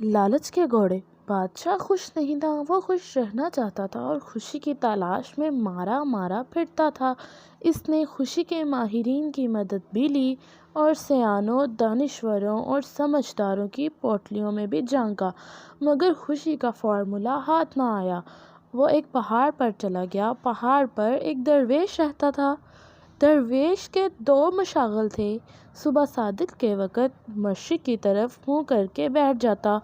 لالچ کے گھوڑے۔ بادشاہ خوش نہیں تھا، وہ خوش رہنا چاہتا تھا اور خوشی کی تلاش میں مارا مارا پھرتا تھا۔ اس نے خوشی کے ماہرین کی مدد بھی لی اور سیانوں، دانشوروں اور سمجھداروں کی پوٹلیوں میں بھی جھانکا، مگر خوشی کا فارمولہ ہاتھ نہ آیا۔ وہ ایک پہاڑ پر چلا گیا۔ پہاڑ پر ایک درویش رہتا تھا۔ درویش کے دو مشاغل تھے۔ صبح صادق کے وقت مشرق کی طرف منہ کر کے بیٹھ جاتا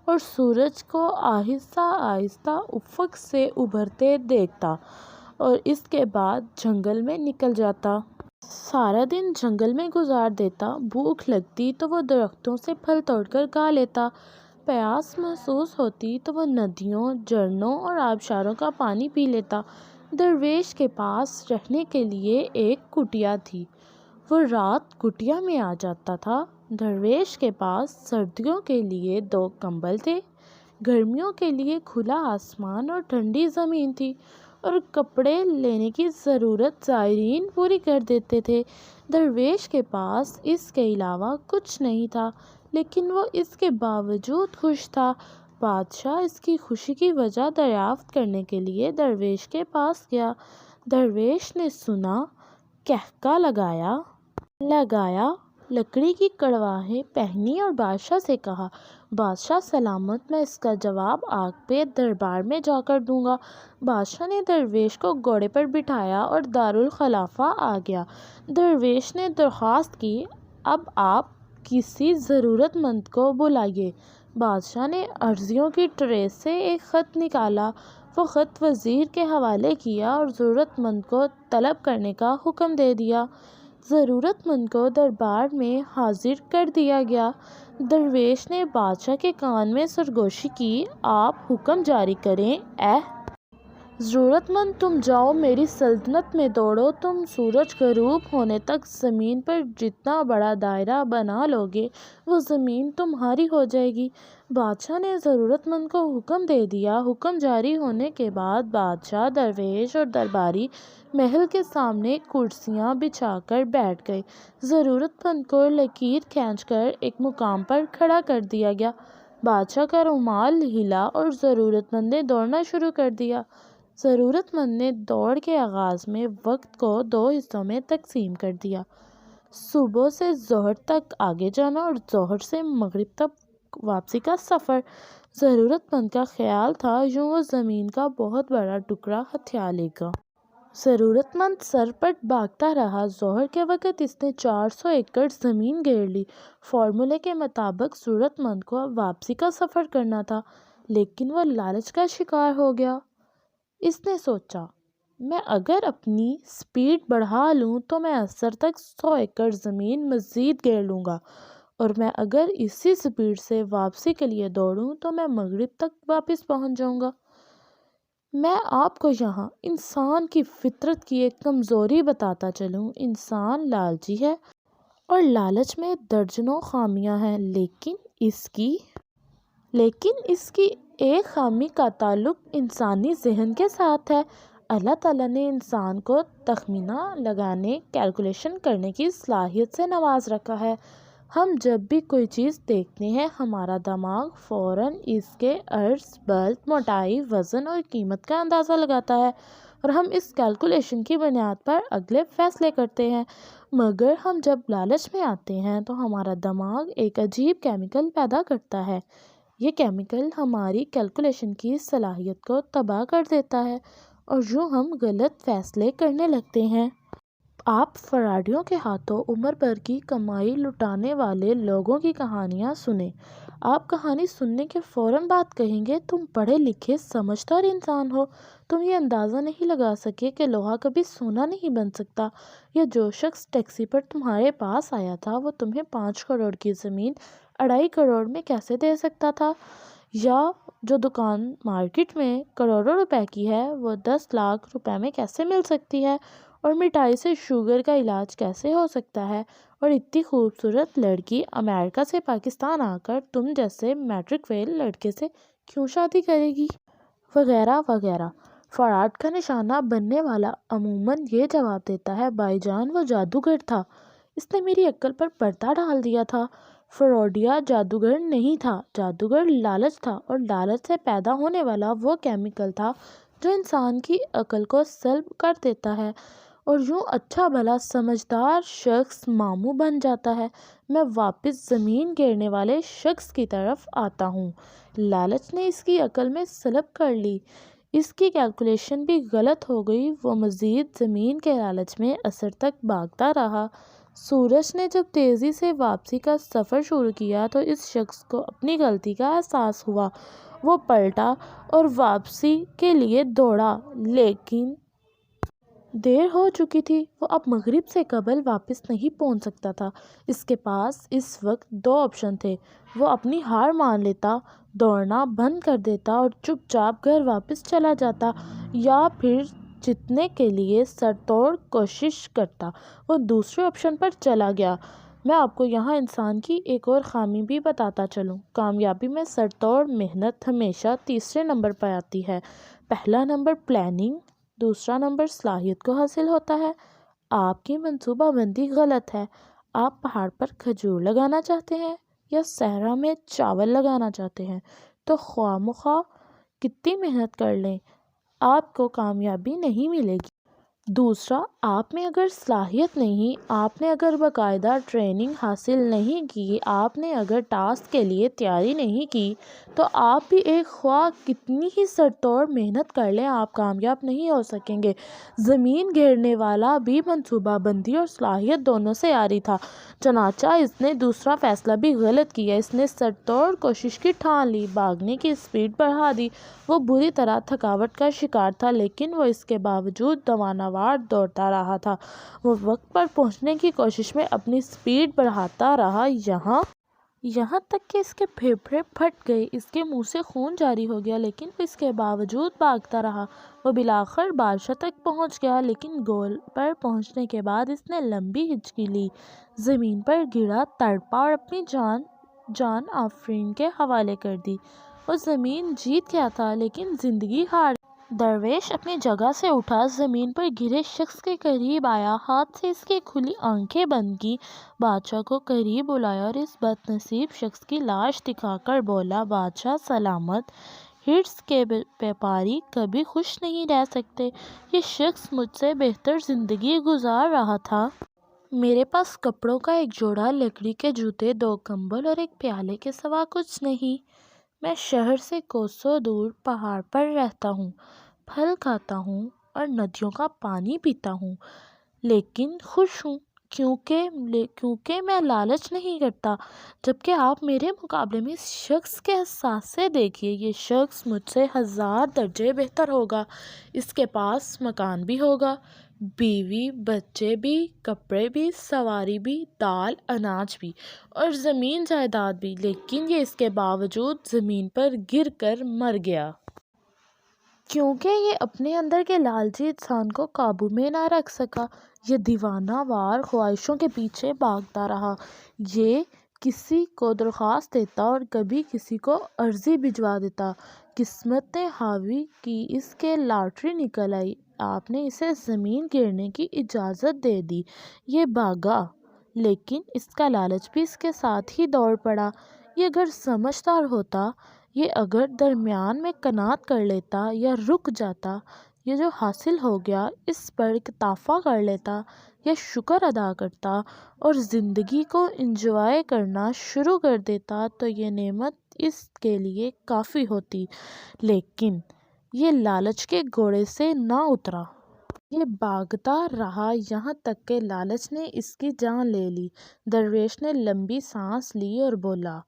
اور سورج کو آہستہ آہستہ افق سے ابھرتے دیکھتا اور اس کے بعد جنگل میں نکل جاتا۔ سارا دن جنگل میں گزار دیتا۔ بھوک لگتی تو وہ درختوں سے پھل توڑ کر کھا لیتا۔ پیاس محسوس ہوتی تو وہ ندیوں، جھرنوں اور آبشاروں کا پانی پی لیتا۔ درویش کے پاس رہنے کے لیے ایک کٹیا تھی۔ وہ رات کٹیا میں آ جاتا تھا۔ درویش کے پاس سردیوں کے لیے 2 کمبل تھے، گرمیوں کے لیے کھلا آسمان اور ٹھنڈی زمین تھی، اور کپڑے لینے کی ضرورت زائرین پوری کر دیتے تھے۔ درویش کے پاس اس کے علاوہ کچھ نہیں تھا، لیکن وہ اس کے باوجود خوش تھا۔ بادشاہ اس کی خوشی کی وجہ دریافت کرنے کے لیے درویش کے پاس گیا۔ درویش نے سنا، قہقہ لگایا، لکڑی کی کڑواہٹ پہنی اور بادشاہ سے کہا، بادشاہ سلامت، میں اس کا جواب آگ پہ دربار میں جا کر دوں گا۔ بادشاہ نے درویش کو گھوڑے پر بٹھایا اور دارالخلافہ آ گیا۔ درویش نے درخواست کی، اب آپ کسی ضرورت مند کو بلائیے۔ بادشاہ نے عرضیوں کی ٹرے سے ایک خط نکالا۔ وہ خط وزیر کے حوالے کیا اور ضرورت مند کو طلب کرنے کا حکم دے دیا۔ ضرورت مند کو دربار میں حاضر کر دیا گیا۔ درویش نے بادشاہ کے کان میں سرگوشی کی، آپ حکم جاری کریں، اے ضرورت مند، تم جاؤ، میری سلطنت میں دوڑو، تم سورج غروب ہونے تک زمین پر جتنا بڑا دائرہ بنا لوگے وہ زمین تمہاری ہو جائے گی۔ بادشاہ نے ضرورت مند کو حکم دے دیا۔ حکم جاری ہونے کے بعد بادشاہ، درویش اور درباری محل کے سامنے کرسیاں بچھا کر بیٹھ گئے۔ ضرورت مند کو لکیر کھینچ کر ایک مقام پر کھڑا کر دیا گیا۔ بادشاہ کا رومال ہلا اور ضرورت مند نے دوڑنا شروع کر دیا۔ ضرورت مند نے دوڑ کے آغاز میں وقت کو 2 حصوں میں تقسیم کر دیا، صبح سے ظہر تک آگے جانا اور ظہر سے مغرب تک واپسی کا سفر۔ ضرورت مند کا خیال تھا یوں وہ زمین کا بہت بڑا ٹکڑا ہتھیا لے گا۔ ضرورت مند سرپٹ بھاگتا رہا۔ ظہر کے وقت اس نے 400 ایکڑ زمین گھیر لی۔ فارمولے کے مطابق ضرورت مند کو اب واپسی کا سفر کرنا تھا، لیکن وہ لالچ کا شکار ہو گیا۔ اس نے سوچا، میں اگر اپنی سپیڈ بڑھا لوں تو میں عصر تک 100 ایکڑ زمین مزید گھیر لوں گا، اور میں اگر اسی سپیڈ سے واپسی کے لیے دوڑوں تو میں مغرب تک واپس پہنچ جاؤں گا۔ میں آپ کو یہاں انسان کی فطرت کی ایک کمزوری بتاتا چلوں۔ انسان لالچی ہے اور لالچ میں درجنوں خامیاں ہیں، لیکن اس کی ایک خامی کا تعلق انسانی ذہن کے ساتھ ہے۔ اللہ تعالیٰ نے انسان کو تخمینہ لگانے، کیلکولیشن کرنے کی صلاحیت سے نواز رکھا ہے۔ ہم جب بھی کوئی چیز دیکھتے ہیں، ہمارا دماغ فوراً اس کے عرض، بلد، موٹائی، وزن اور قیمت کا اندازہ لگاتا ہے، اور ہم اس کیلکولیشن کی بنیاد پر اگلے فیصلے کرتے ہیں۔ مگر ہم جب لالچ میں آتے ہیں تو ہمارا دماغ ایک عجیب کیمیکل پیدا کرتا ہے۔ یہ کیمیکل ہماری کیلکولیشن کی صلاحیت کو تباہ کر دیتا ہے، اور یوں ہم غلط فیصلے کرنے لگتے ہیں۔ آپ فراڈیوں کے ہاتھوں عمر بھر کی کمائی لٹانے والے لوگوں کی کہانیاں سنیں۔ آپ کہانی سننے کے فوراً بعد کہیں گے، تم پڑھے لکھے سمجھدار انسان ہو، تم یہ اندازہ نہیں لگا سکے کہ لوہا کبھی سونا نہیں بن سکتا، یا جو شخص ٹیکسی پر تمہارے پاس آیا تھا وہ تمہیں 5 کروڑ کی زمین 2.5 کروڑ میں کیسے دے سکتا تھا، یا جو دکان مارکیٹ میں کروڑوں روپے کی ہے وہ 10 لاکھ روپے میں کیسے مل سکتی ہے، اور مٹھائی سے شوگر کا علاج کیسے ہو سکتا ہے، اور اتنی خوبصورت لڑکی امریکہ سے پاکستان آ کر تم جیسے میٹرک فیل لڑکے سے کیوں شادی کرے گی، وغیرہ وغیرہ۔ فراڈ کا نشانہ بننے والا عموماً یہ جواب دیتا ہے، بھائی جان وہ جادوگر تھا، اس نے میری عقل پر پردہ ڈال دیا تھا۔ فروڈیا جادوگر نہیں تھا، جادوگر لالچ تھا، اور لالچ سے پیدا ہونے والا وہ کیمیکل تھا جو انسان کی عقل کو سلب کر دیتا ہے اور یوں اچھا بھلا سمجھدار شخص ماموں بن جاتا ہے۔ میں واپس زمین گرنے والے شخص کی طرف آتا ہوں۔ لالچ نے اس کی عقل میں سلب کر لی، اس کی کیلکولیشن بھی غلط ہو گئی۔ وہ مزید زمین کے لالچ میں اثر تک بھاگتا رہا۔ سورج نے جب تیزی سے واپسی کا سفر شروع کیا تو اس شخص کو اپنی غلطی کا احساس ہوا۔ وہ پلٹا اور واپسی کے لیے دوڑا، لیکن دیر ہو چکی تھی۔ وہ اب مغرب سے قبل واپس نہیں پہنچ سکتا تھا۔ اس کے پاس اس وقت دو آپشن تھے۔ وہ اپنی ہار مان لیتا، دوڑنا بند کر دیتا اور چپ چاپ گھر واپس چلا جاتا، یا پھر جیتنے کے لیے سر توڑ کوشش کرتا۔ وہ دوسرے آپشن پر چلا گیا۔ میں آپ کو یہاں انسان کی ایک اور خامی بھی بتاتا چلوں۔ کامیابی میں سر توڑ محنت ہمیشہ تیسرے نمبر پر آتی ہے۔ پہلا نمبر پلاننگ، دوسرا نمبر صلاحیت کو حاصل ہوتا ہے۔ آپ کی منصوبہ بندی غلط ہے۔ آپ پہاڑ پر کھجور لگانا چاہتے ہیں یا صحرا میں چاول لگانا چاہتے ہیں، تو خواہ مخواہ کتنی محنت کر لیں، آپ کو کامیابی نہیں ملے گی۔ دوسرا، آپ میں اگر صلاحیت نہیں، آپ نے اگر باقاعدہ ٹریننگ حاصل نہیں کی، آپ نے اگر ٹاسک کے لیے تیاری نہیں کی، تو آپ بھی ایک خواہ کتنی ہی سر توڑ محنت کر لیں، آپ کامیاب نہیں ہو سکیں گے۔ زمین گرنے والا بھی منصوبہ بندی اور صلاحیت دونوں سے عاری تھا، چنانچہ اس نے دوسرا فیصلہ بھی غلط کیا۔ اس نے سر توڑ کوشش کی ٹھان لی، بھاگنے کی سپیڈ بڑھا دی۔ وہ بری طرح تھکاوٹ کا شکار تھا، لیکن وہ اس کے باوجود دوانوار دوڑتا رہا تھا۔ وہ وقت پر پہنچنے کی کوشش میں اپنی سپیڈ بڑھاتا رہا، یہاں تک کہ اس کے پھیپھڑے پھٹ گئے، اس کے منہ سے خون جاری ہو گیا، لیکن وہ اس کے باوجود بھاگتا رہا۔ وہ بالآخر بادشاہ تک پہنچ گیا، لیکن گول پر پہنچنے کے بعد اس نے لمبی ہچکی لی، زمین پر گرا، تڑپا اور اپنی جان آفرین کے حوالے کر دی۔ وہ زمین جیت گیا تھا، لیکن زندگی ہار گئی۔ درویش اپنی جگہ سے اٹھا، زمین پر گرے شخص کے قریب آیا، ہاتھ سے اس کی کھلی آنکھیں بند کی، بادشاہ کو قریب بلایا اور اس بد نصیب شخص کی لاش دکھا کر بولا، بادشاہ سلامت، ہرس کے بیپاری کبھی خوش نہیں رہ سکتے۔ یہ شخص مجھ سے بہتر زندگی گزار رہا تھا۔ میرے پاس کپڑوں کا ایک جوڑا، لکڑی کے جوتے، دو کمبل اور ایک پیالے کے سوا کچھ نہیں۔ میں شہر سے کوسوں دور پہاڑ پر رہتا ہوں، پھل کھاتا ہوں اور ندیوں کا پانی پیتا ہوں، لیکن خوش ہوں، کیونکہ میں لالچ نہیں کرتا۔ جبکہ آپ میرے مقابلے میں اس شخص کے احساس سے دیکھیے، یہ شخص مجھ سے 1000 درجے بہتر ہوگا۔ اس کے پاس مکان بھی ہوگا، بیوی بچے بھی، کپڑے بھی، سواری بھی، دال اناج بھی اور زمین جائیداد بھی، لیکن یہ اس کے باوجود زمین پر گر کر مر گیا۔ کیونکہ یہ اپنے اندر کے لالچی انسان کو قابو میں نہ رکھ سکا۔ یہ دیوانہ وار خواہشوں کے پیچھے بھاگتا رہا۔ یہ کسی کو درخواست دیتا اور کبھی کسی کو عرضی بھجوا دیتا۔ قسمت نے حاوی کی، اس کے لاٹری نکل آئی، آپ نے اسے زمین گرنے کی اجازت دے دی، یہ بھاگا، لیکن اس کا لالچ بھی اس کے ساتھ ہی دوڑ پڑا۔ یہ اگر سمجھدار ہوتا، یہ اگر درمیان میں کنات کر لیتا یا رک جاتا، یہ جو حاصل ہو گیا اس پر اکتفا کر لیتا یا شکر ادا کرتا اور زندگی کو انجوائے کرنا شروع کر دیتا، تو یہ نعمت اس کے لیے کافی ہوتی، لیکن یہ لالچ کے گھوڑے سے نہ اترا۔ یہ بھاگتا رہا یہاں تک کہ لالچ نے اس کی جان لے لی۔ درویش نے لمبی سانس لی اور بولا،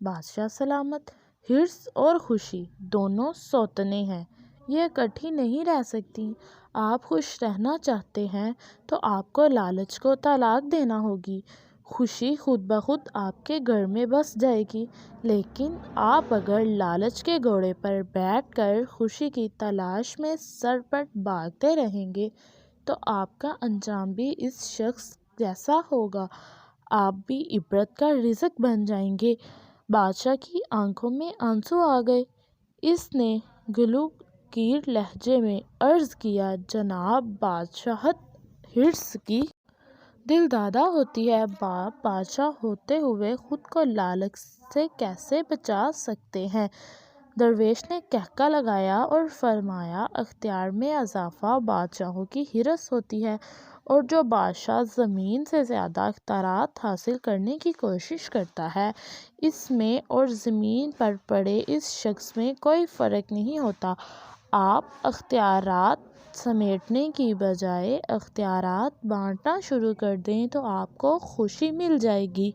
بادشاہ سلامت، ہرس اور خوشی دونوں سوتنے ہیں، یہ اکٹھی نہیں رہ سکتی۔ آپ خوش رہنا چاہتے ہیں تو آپ کو لالچ کو طلاق دینا ہوگی۔ خوشی خود بخود آپ کے گھر میں بس جائے گی، لیکن آپ اگر لالچ کے گھوڑے پر بیٹھ کر خوشی کی تلاش میں سرپٹ بھاگتے رہیں گے تو آپ کا انجام بھی اس شخص جیسا ہوگا، آپ بھی عبرت کا رزق بن جائیں گے۔ بادشاہ کی آنکھوں میں آنسو آ گئے۔ اس نے گلوگیر لہجے میں عرض کیا، جناب، بادشاہت ہرس کی دل دادا ہوتی ہے۔ باپ بادشاہ ہوتے ہوئے خود کو لالچ سے کیسے بچا سکتے ہیں؟ درویش نے قہقہ لگایا اور فرمایا، اختیار میں اضافہ بادشاہوں کی حرص ہوتی ہے، اور جو بادشاہ زمین سے زیادہ اختیارات حاصل کرنے کی کوشش کرتا ہے، اس میں اور زمین پر پڑے اس شخص میں کوئی فرق نہیں ہوتا۔ آپ اختیارات سمیٹنے کی بجائے اختیارات بانٹنا شروع کر دیں تو آپ کو خوشی مل جائے گی۔